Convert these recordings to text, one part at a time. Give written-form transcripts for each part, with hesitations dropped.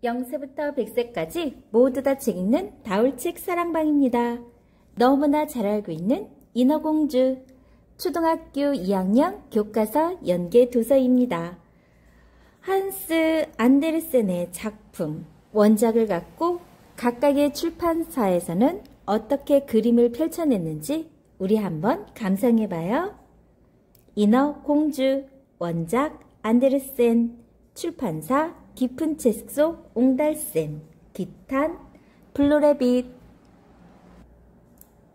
0세부터 100세까지 모두 다 책 읽는 다울책 사랑방입니다. 너무나 잘 알고 있는 인어공주, 초등학교 2학년 교과서 연계 도서입니다. 한스 안데르센의 작품, 원작을 갖고 각각의 출판사에서는 어떻게 그림을 펼쳐냈는지 우리 한번 감상해봐요. 인어공주, 원작 안데르센, 출판사 깊은 책 속 옹달샘, 기탄, 블루래빗.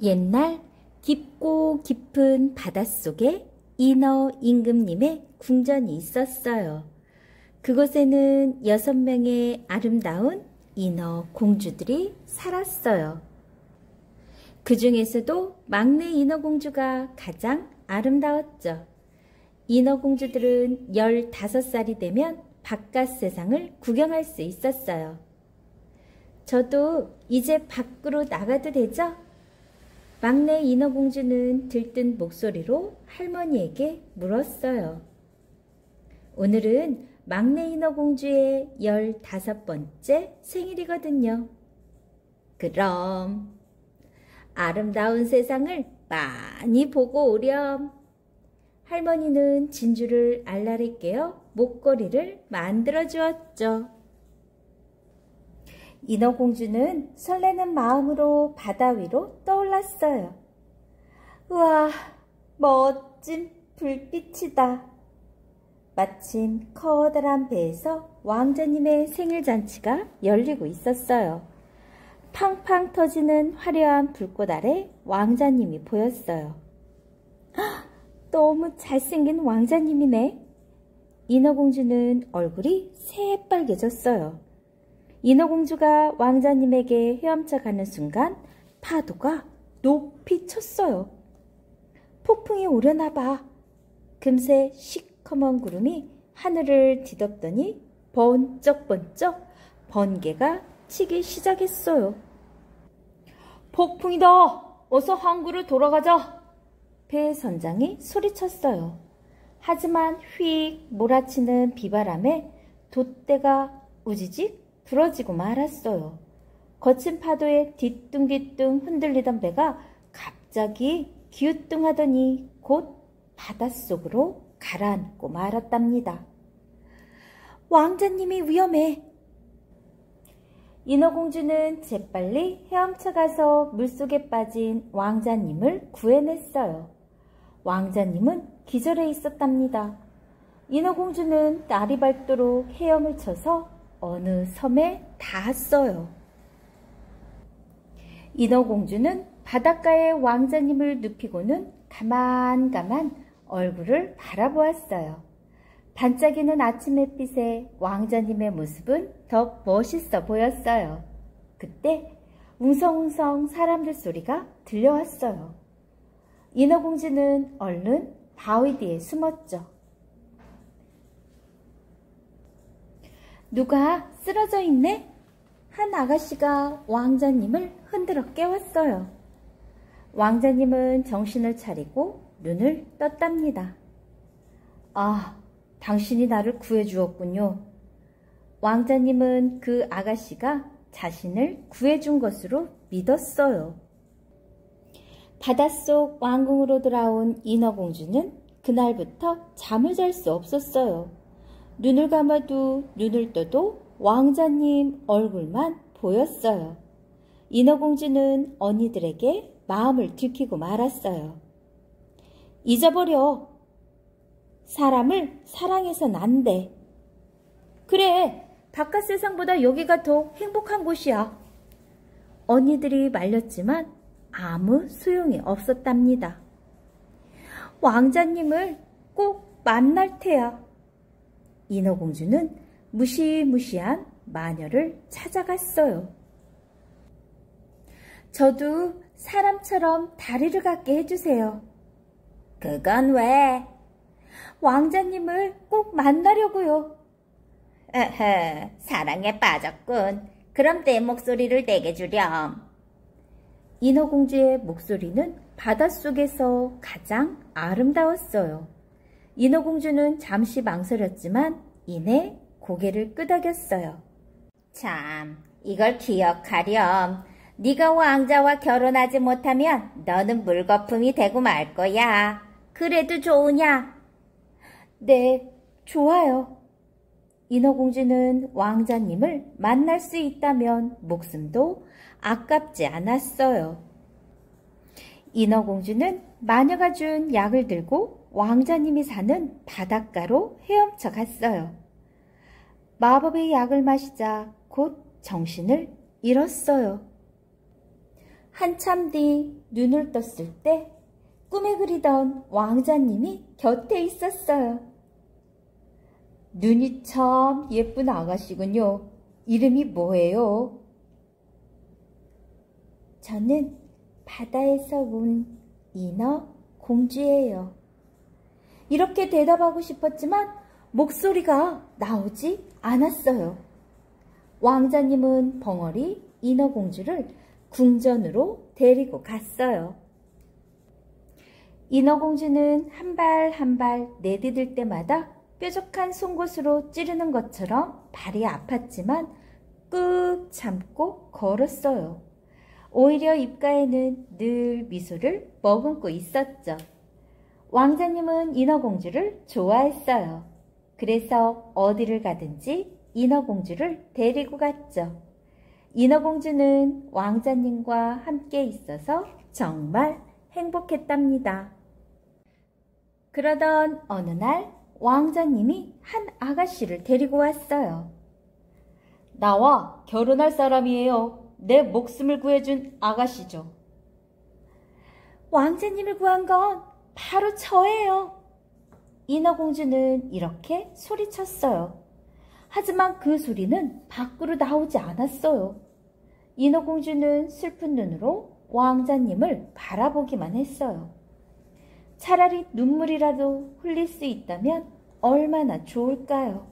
옛날 깊고 깊은 바닷속에 인어 임금님의 궁전이 있었어요. 그곳에는 6명의 아름다운 인어 공주들이 살았어요. 그 중에서도 막내 인어공주가 가장 아름다웠죠. 인어공주들은 15살이 되면 바깥 세상을 구경할 수 있었어요. 저도 이제 밖으로 나가도 되죠? 막내 인어공주는 들뜬 목소리로 할머니에게 물었어요. 오늘은 막내 인어공주의 15번째 생일이거든요. 그럼 아름다운 세상을 많이 보고 오렴. 할머니는 진주를 알알이 깨어 목걸이를 만들어 주었죠. 인어공주는 설레는 마음으로 바다 위로 떠올랐어요. 우와, 멋진 불빛이다. 마침 커다란 배에서 왕자님의 생일잔치가 열리고 있었어요. 팡팡 터지는 화려한 불꽃 아래 왕자님이 보였어요. 너무 잘생긴 왕자님이네. 인어공주는 얼굴이 새빨개졌어요. 인어공주가 왕자님에게 헤엄쳐 가는 순간 파도가 높이 쳤어요. 폭풍이 오려나 봐. 금세 시커먼 구름이 하늘을 뒤덮더니 번쩍번쩍 번개가 치기 시작했어요. 폭풍이다! 어서 항구로 돌아가자! 배 선장이 소리쳤어요. 하지만 휙 몰아치는 비바람에 돛대가 우지직 부러지고 말았어요. 거친 파도에 뒤뚱뒤뚱 흔들리던 배가 갑자기 기우뚱하더니 곧 바닷속으로 가라앉고 말았답니다. 왕자님이 위험해. 인어공주는 재빨리 헤엄쳐가서 물속에 빠진 왕자님을 구해냈어요. 왕자님은 기절해 있었답니다. 인어공주는 날이 밝도록 헤엄을 쳐서 어느 섬에 닿았어요. 인어공주는 바닷가의 왕자님을 눕히고는 가만가만 얼굴을 바라보았어요. 반짝이는 아침 햇빛에 왕자님의 모습은 더 멋있어 보였어요. 그때 웅성웅성 사람들 소리가 들려왔어요. 인어공주는 얼른 바위 뒤에 숨었죠. 누가 쓰러져 있네? 한 아가씨가 왕자님을 흔들어 깨웠어요. 왕자님은 정신을 차리고 눈을 떴답니다. 아, 당신이 나를 구해주었군요. 왕자님은 그 아가씨가 자신을 구해준 것으로 믿었어요. 바닷속 왕궁으로 돌아온 인어공주는 그날부터 잠을 잘 수 없었어요. 눈을 감아도 눈을 떠도 왕자님 얼굴만 보였어요. 인어공주는 언니들에게 마음을 들키고 말았어요. 잊어버려. 사람을 사랑해선 안 돼. 그래, 바깥 세상보다 여기가 더 행복한 곳이야. 언니들이 말렸지만 아무 소용이 없었답니다. 왕자님을 꼭 만날 테야. 인어공주는 무시무시한 마녀를 찾아갔어요. 저도 사람처럼 다리를 갖게 해주세요. 그건 왜? 왕자님을 꼭 만나려고요. 사랑에 빠졌군. 그럼 내 목소리를 내게 주렴. 인어공주의 목소리는 바닷속에서 가장 아름다웠어요. 인어공주는 잠시 망설였지만 이내 고개를 끄덕였어요. 참, 이걸 기억하렴. 네가 왕자와 결혼하지 못하면 너는 물거품이 되고 말 거야. 그래도 좋으냐? 네, 좋아요. 인어공주는 왕자님을 만날 수 있다면 목숨도 아깝지 않았어요. 인어공주는 마녀가 준 약을 들고 왕자님이 사는 바닷가로 헤엄쳐 갔어요. 마법의 약을 마시자 곧 정신을 잃었어요. 한참 뒤 눈을 떴을 때 꿈에 그리던 왕자님이 곁에 있었어요. 눈이 참 예쁜 아가씨군요. 이름이 뭐예요? 저는 바다에서 온 인어 공주예요. 이렇게 대답하고 싶었지만 목소리가 나오지 않았어요. 왕자님은 벙어리 인어 공주를 궁전으로 데리고 갔어요. 인어 공주는 한 발 한 발 내디딜 때마다 뾰족한 송곳으로 찌르는 것처럼 발이 아팠지만 꾹 참고 걸었어요. 오히려 입가에는 늘 미소를 머금고 있었죠. 왕자님은 인어공주를 좋아했어요. 그래서 어디를 가든지 인어공주를 데리고 갔죠. 인어공주는 왕자님과 함께 있어서 정말 행복했답니다. 그러던 어느 날 왕자님이 한 아가씨를 데리고 왔어요. 나와 결혼할 사람이에요. 내 목숨을 구해준 아가씨죠. 왕자님을 구한 건 바로 저예요. 인어공주는 이렇게 소리쳤어요. 하지만 그 소리는 밖으로 나오지 않았어요. 인어공주는 슬픈 눈으로 왕자님을 바라보기만 했어요. 차라리 눈물이라도 흘릴 수 있다면 얼마나 좋을까요?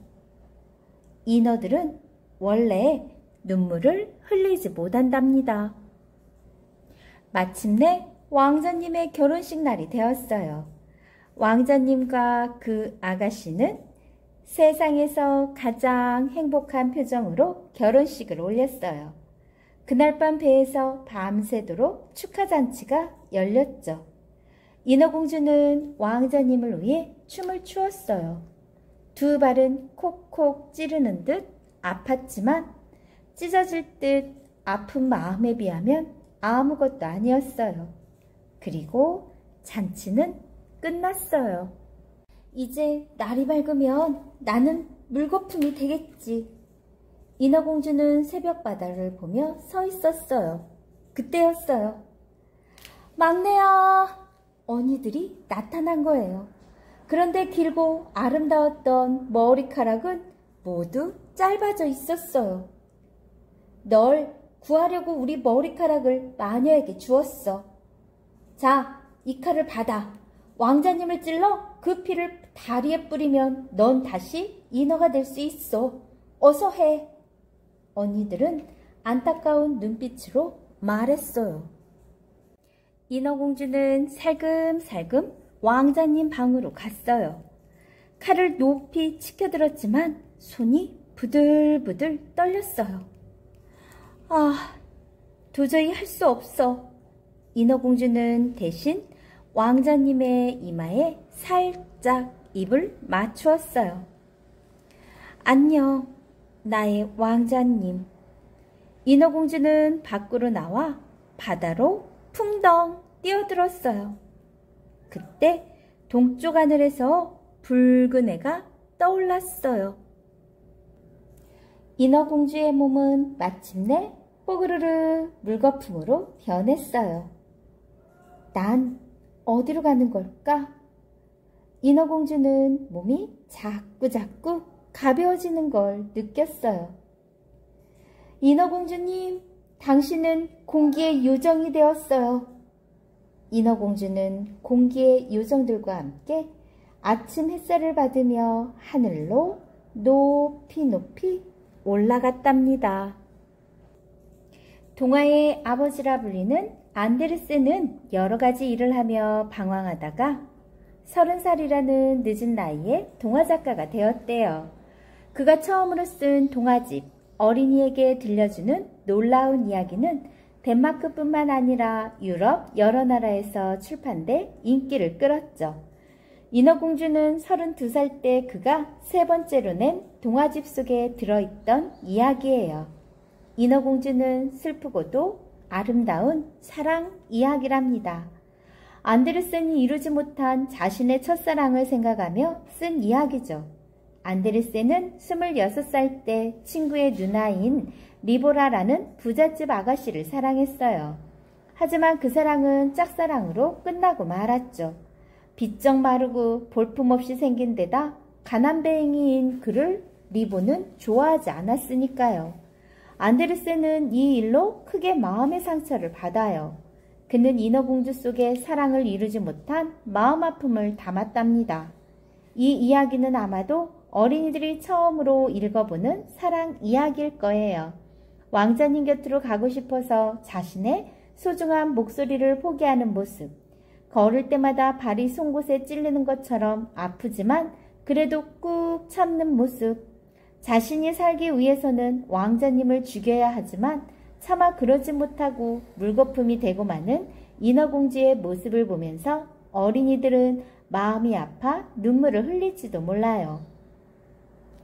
인어들은 원래 눈물을 흘리지 못한답니다. 마침내 왕자님의 결혼식 날이 되었어요. 왕자님과 그 아가씨는 세상에서 가장 행복한 표정으로 결혼식을 올렸어요. 그날 밤 배에서 밤새도록 축하잔치가 열렸죠. 인어공주는 왕자님을 위해 춤을 추었어요. 두 발은 콕콕 찌르는 듯 아팠지만 찢어질 듯 아픈 마음에 비하면 아무것도 아니었어요. 그리고 잔치는 끝났어요. 이제 날이 밝으면 나는 물거품이 되겠지. 인어공주는 새벽바다를 보며 서 있었어요. 그때였어요. 막내야! 언니들이 나타난 거예요. 그런데 길고 아름다웠던 머리카락은 모두 짧아져 있었어요. 널 구하려고 우리 머리카락을 마녀에게 주었어. 자, 이 칼을 받아. 왕자님을 찔러 그 피를 다리에 뿌리면 넌 다시 인어가 될 수 있어. 어서 해. 언니들은 안타까운 눈빛으로 말했어요. 인어공주는 살금살금 왕자님 방으로 갔어요. 칼을 높이 치켜들었지만 손이 부들부들 떨렸어요. 아, 도저히 할 수 없어. 인어공주는 대신 왕자님의 이마에 살짝 입을 맞추었어요. 안녕, 나의 왕자님. 인어공주는 밖으로 나와 바다로 풍덩 뛰어들었어요. 그때 동쪽 하늘에서 붉은 해가 떠올랐어요. 인어공주의 몸은 마침내 뽀그르르 물거품으로 변했어요. 난 어디로 가는 걸까? 인어공주는 몸이 자꾸자꾸 가벼워지는 걸 느꼈어요. 인어공주님, 당신은 공기의 요정이 되었어요. 인어공주는 공기의 요정들과 함께 아침 햇살을 받으며 하늘로 높이 높이 올라갔답니다. 동화의 아버지라 불리는 안데르센은 여러 가지 일을 하며 방황하다가 30살이라는 늦은 나이에 동화작가가 되었대요. 그가 처음으로 쓴 동화집 어린이에게 들려주는 놀라운 이야기는 덴마크뿐만 아니라 유럽 여러 나라에서 출판돼 인기를 끌었죠. 인어공주는 32살 때 그가 세 번째로 낸 동화집 속에 들어있던 이야기예요. 인어공주는 슬프고도 아름다운 사랑 이야기랍니다. 안데르센이 이루지 못한 자신의 첫사랑을 생각하며 쓴 이야기죠. 안데르센은 26살 때 친구의 누나인 리보라라는 부잣집 아가씨를 사랑했어요. 하지만 그 사랑은 짝사랑으로 끝나고 말았죠. 비쩍 마르고 볼품없이 생긴 데다 가난뱅이인 그를 리보는 좋아하지 않았으니까요. 안데르센은 이 일로 크게 마음의 상처를 받아요. 그는 인어공주 속에 사랑을 이루지 못한 마음 아픔을 담았답니다. 이 이야기는 아마도 어린이들이 처음으로 읽어보는 사랑 이야기일 거예요. 왕자님 곁으로 가고 싶어서 자신의 소중한 목소리를 포기하는 모습, 걸을 때마다 발이 송곳에 찔리는 것처럼 아프지만 그래도 꾹 참는 모습, 자신이 살기 위해서는 왕자님을 죽여야 하지만 차마 그러지 못하고 물거품이 되고 마는 인어공주의 모습을 보면서 어린이들은 마음이 아파 눈물을 흘릴지도 몰라요.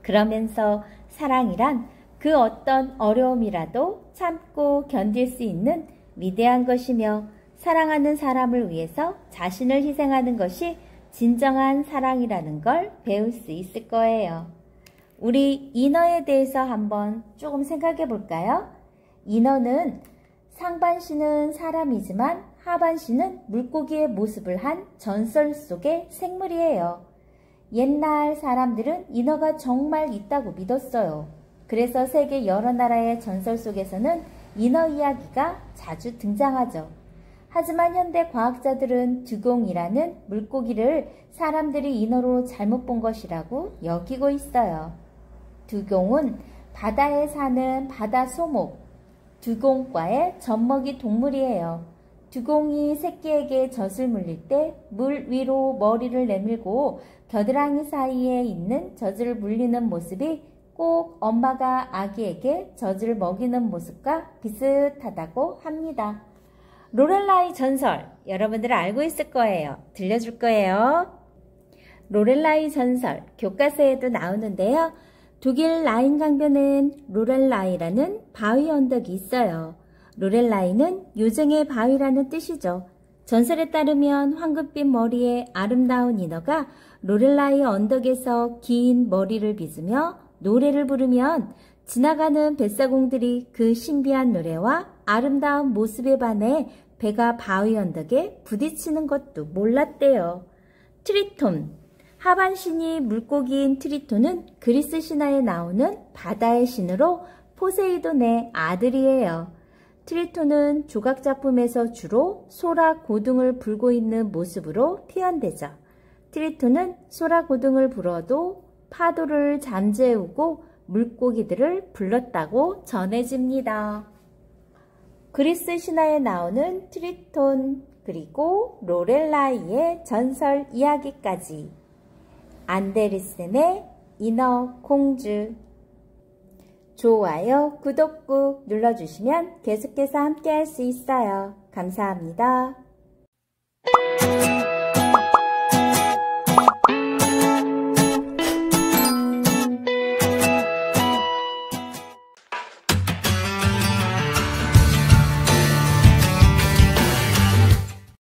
그러면서 사랑이란 그 어떤 어려움이라도 참고 견딜 수 있는 위대한 것이며 사랑하는 사람을 위해서 자신을 희생하는 것이 진정한 사랑이라는 걸 배울 수 있을 거예요. 우리 인어에 대해서 한번 조금 생각해 볼까요? 인어는 상반신은 사람이지만 하반신은 물고기의 모습을 한 전설 속의 생물이에요. 옛날 사람들은 인어가 정말 있다고 믿었어요. 그래서 세계 여러 나라의 전설 속에서는 인어 이야기가 자주 등장하죠. 하지만 현대 과학자들은 두공이라는 물고기를 사람들이 인어로 잘못 본 것이라고 여기고 있어요. 두공은 바다에 사는 바다 소목, 두공과의 젖먹이 동물이에요. 두공이 새끼에게 젖을 물릴 때 물 위로 머리를 내밀고 겨드랑이 사이에 있는 젖을 물리는 모습이 꼭 엄마가 아기에게 젖을 먹이는 모습과 비슷하다고 합니다. 로렐라이 전설, 여러분들 알고 있을 거예요. 들려줄 거예요. 로렐라이 전설, 교과서에도 나오는데요. 독일 라인 강변엔 로렐라이라는 바위 언덕이 있어요. 로렐라이는 요정의 바위라는 뜻이죠. 전설에 따르면 황금빛 머리에 아름다운 인어가 로렐라이 언덕에서 긴 머리를 빗으며 노래를 부르면 지나가는 뱃사공들이 그 신비한 노래와 아름다운 모습에 반해 배가 바위 언덕에 부딪히는 것도 몰랐대요. 트리톤, 하반신이 물고기인 트리톤은 그리스 신화에 나오는 바다의 신으로 포세이돈의 아들이에요. 트리톤은 조각작품에서 주로 소라 고둥을 불고 있는 모습으로 표현되죠. 트리톤은 소라 고둥을 불어도 파도를 잠재우고 물고기들을 불렀다고 전해집니다. 그리스 신화에 나오는 트리톤 그리고 로렐라이의 전설 이야기까지 안데르센의 인어공주. 좋아요, 구독 꾹 눌러주시면 계속해서 함께 할 수 있어요. 감사합니다.